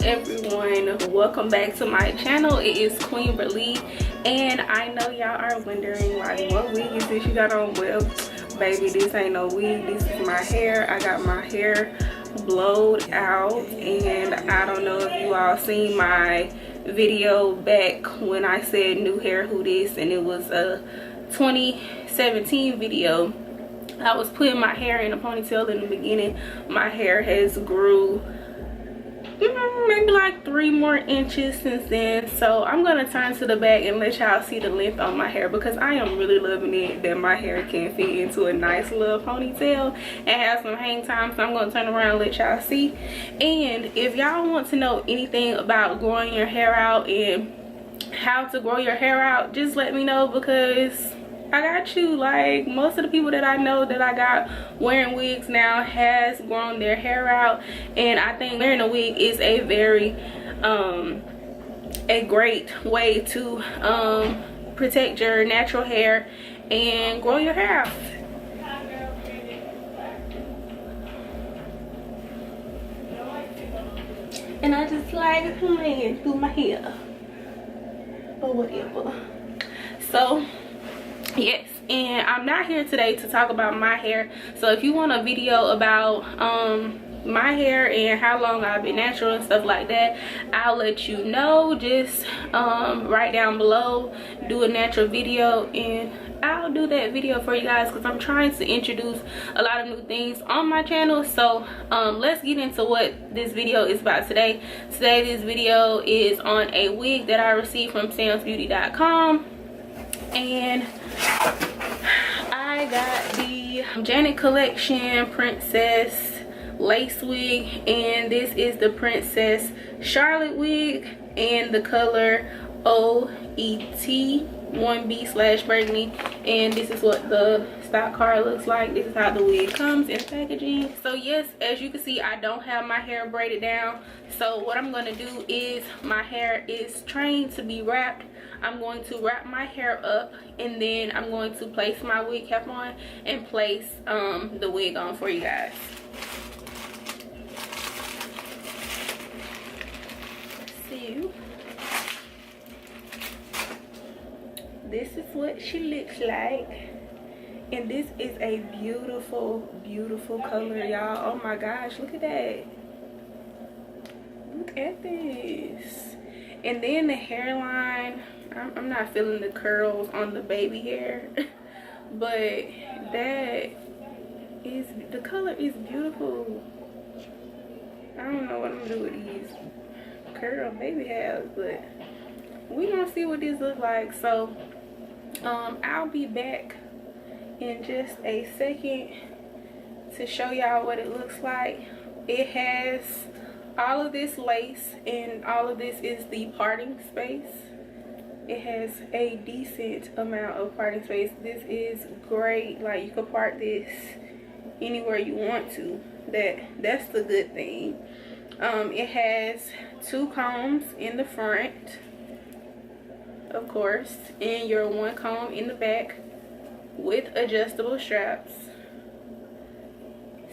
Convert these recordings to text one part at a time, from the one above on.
Everyone, welcome back to my channel. It is queenvrly, and I know y'all are wondering like, what wig is this you got on? Well, baby, this ain't no wig, this is my hair. I got my hair blowed out, and I don't know if you all seen my video back when I said new hair who this, and it was a 2017 video. I was putting my hair in a ponytail in the beginning. My hair has grew maybe like 3 more inches since then, so I'm gonna turn to the back and let y'all see the length on my hair, because I am really loving it that my hair can fit into a nice little ponytail and have some hang time. So I'm gonna turn around and let y'all see. And if y'all want to know anything about growing your hair out and how to grow your hair out, just let me know, because I got you. Like, most of the people that I know that I got wearing wigs now has grown their hair out, and I think wearing a wig is a very a great way to protect your natural hair and grow your hair out. And I just like playing through my hair or whatever. So yes, and I'm not here today to talk about my hair. So if you want a video about my hair and how long I've been natural and stuff like that, I'll let you know. Just write down below, do a natural video, and I'll do that video for you guys, because I'm trying to introduce a lot of new things on my channel. So let's get into what this video is about today. Today this video is on a wig that I received from Samsbeauty.com, and I got the Janet Collection Princess lace wig, and this is the Princess Charlotte wig in the color OET 1B/burgundy, and this is what the stock card looks like. This is how the wig comes in packaging. So yes, as you can see, I don't have my hair braided down. So what I'm going to do is, my hair is trained to be wrapped. I'm going to wrap my hair up, and then I'm going to place my wig cap on and place the wig on for you guys. So this is what she looks like, and this is a beautiful, beautiful color, y'all. Oh my gosh, look at that. Look at this. And then the hairline, I'm not feeling the curls on the baby hair, but that is, the color is beautiful. I don't know what I'm gonna do with these curl baby hairs, but we gonna see what this looks like. So I'll be back in just a second to show y'all what it looks like. It has all of this lace, and all of this is the parting space. It has a decent amount of parting space. This is great. Like, you can part this anywhere you want to. That's the good thing. It has 2 combs in the front, of course, and your 1 comb in the back with adjustable straps.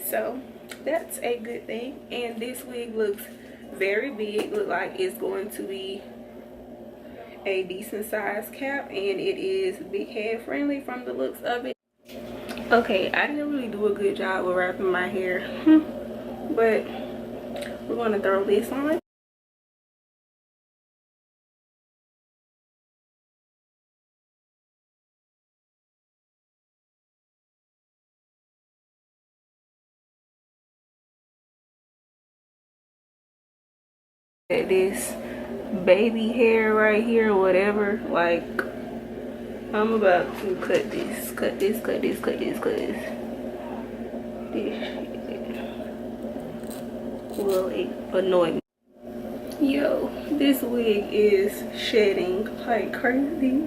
So that's a good thing. And this wig looks very big. Look like it's going to be a decent size cap, and it is big head friendly from the looks of it. Okay, I didn't really do a good job with wrapping my hair, but we're going to throw this on. This baby hair right here, whatever, like, I'm about to cut this. This will annoy me. Yo, this wig is shedding like crazy.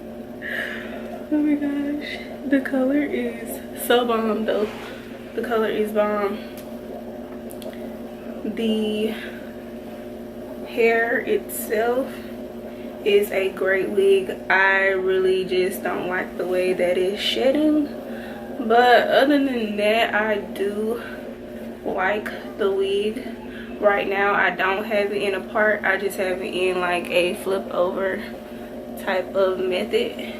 Oh my gosh, the color is so bomb though. The color is bomb. The hair itself is a great wig. I really just don't like the way that it's shedding, but other than that, I do like the wig. right now I don't have it in a part, I just have it in like a flip over type of method.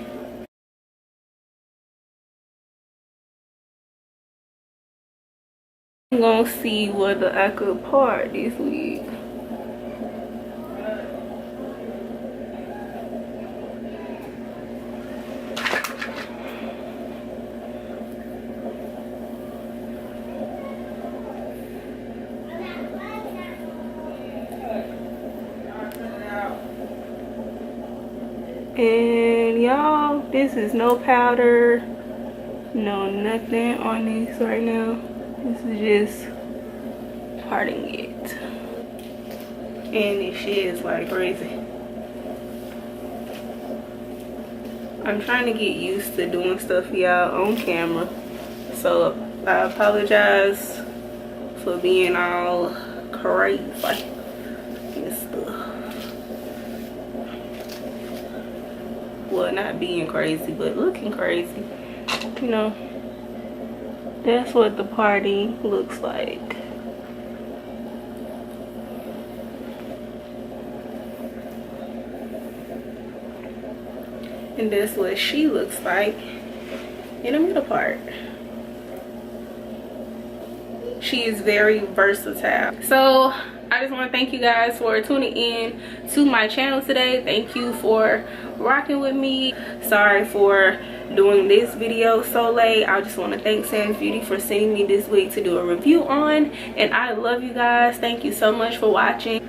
I'm gonna see whether I could part this wig. And y'all, this is no powder, no nothing on this right now. This is just parting it. And this shit is like crazy. I'm trying to get used to doing stuff for y'all on camera. So I apologize for being all crazy and stuff. Well, not being crazy, but looking crazy. You know, that's what the party looks like. And that's what she looks like in the middle part. She is very versatile. So I just want to thank you guys for tuning in to my channel today. Thank you for rocking with me. Sorry for doing this video so late. I just want to thank Samsbeauty for sending me this wig to do a review on, and I love you guys. Thank you so much for watching.